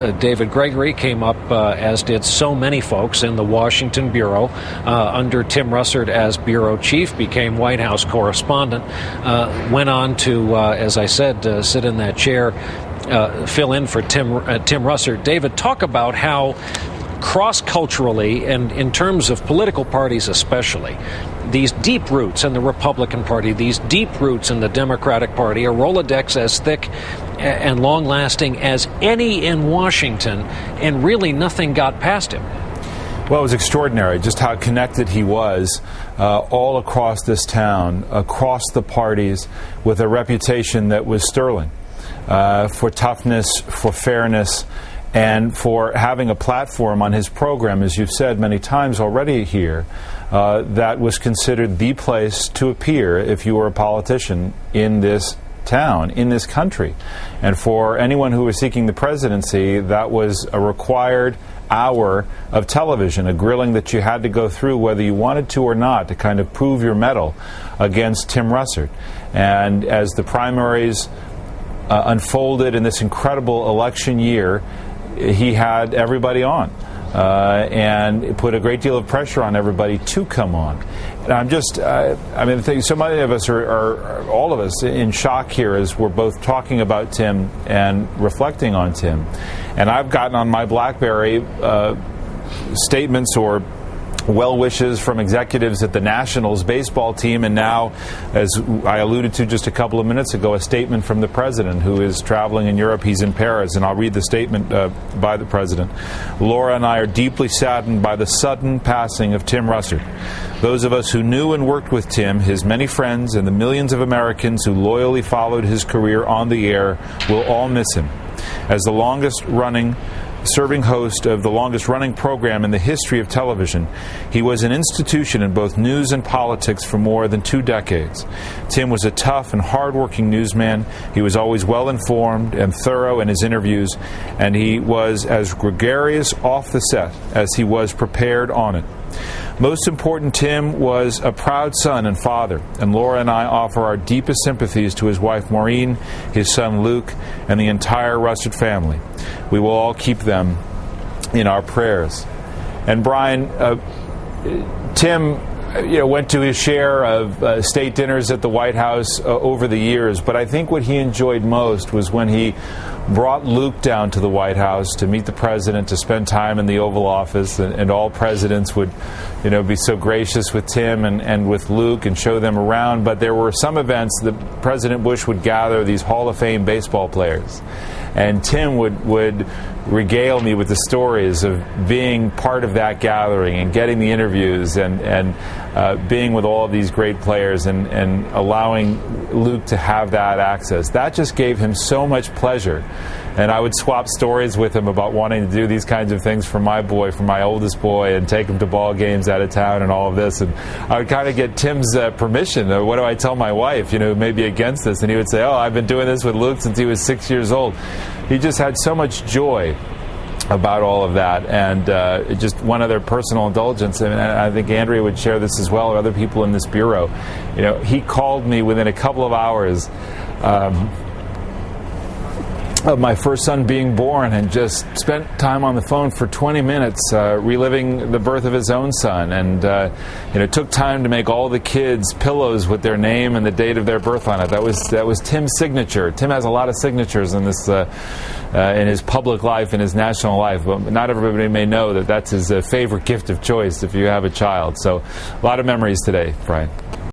David Gregory came up, as did so many folks in the Washington bureau, under Tim Russert as bureau chief, became White House correspondent, went on to, as I said, sit in that chair, fill in for Tim Russert. David, talk about how cross-culturally and in terms of political parties especially, these deep roots in the Republican Party, these deep roots in the Democratic Party, a Rolodex as thick and long-lasting as any in Washington, and really nothing got past him. Well, it was extraordinary just how connected he was all across this town, across the parties, with a reputation that was sterling for toughness, for fairness, and for having a platform on his program, as you've said many times already here, that was considered the place to appear if you were a politician in this town, in this country. And for anyone who was seeking the presidency, that was a required hour of television, a grilling that you had to go through whether you wanted to or not, to kind of prove your mettle against Tim Russert. And as the primaries unfolded in this incredible election year, he had everybody on and put a great deal of pressure on everybody to come on. And I'm just, so many of us are, all of us, in shock here as we're both talking about Tim and reflecting on Tim. And I've gotten on my BlackBerry statements or well wishes from executives at the Nationals baseball team, and now, as I alluded to just a couple of minutes ago, a statement from the president, who is traveling in Europe. He's in Paris, and I'll read the statement by the president. Laura and I are deeply saddened by the sudden passing of Tim Russert. Those of us who knew and worked with Tim, his many friends, and the millions of Americans who loyally followed his career on the air will all miss him. As the longest-running serving host of the longest-running program in the history of television, he was an institution in both news and politics for more than 2 decades. Tim was a tough and hard-working newsman. He was always well-informed and thorough in his interviews, and he was as gregarious off the set as he was prepared on it. Most important, Tim was a proud son and father, and Laura and I offer our deepest sympathies to his wife Maureen, his son Luke, and the entire Russert family. We will all keep them in our prayers. And Brian, Tim went to his share of state dinners at the White House over the years, but I think what he enjoyed most was when he brought Luke down to the White House to meet the president, to spend time in the Oval Office, and all presidents would be so gracious with Tim and with Luke and show them around. But there were some events that President Bush would gather these Hall of Fame baseball players, and Tim would regale me with the stories of being part of that gathering and getting the interviews and being with all of these great players and allowing Luke to have that access. That just gave him so much pleasure. And I would swap stories with him about wanting to do these kinds of things for my boy, for my oldest boy, and take him to ball games out of town and all of this. And I would kind of get Tim's permission. What do I tell my wife, who may be against this? And he would say, oh, I've been doing this with Luke since he was 6 years old. He just had so much joy about all of that. And just one other personal indulgence, and I think Andrea would share this as well, or other people in this bureau. He called me within a couple of hours of my first son being born, and just spent time on the phone for 20 minutes reliving the birth of his own son, and took time to make all the kids pillows with their name and the date of their birth on it. That was Tim's signature. Tim has a lot of signatures in this in his public life, in his national life, but not everybody may know that that's his favorite gift of choice if you have a child. So a lot of memories today, Brian.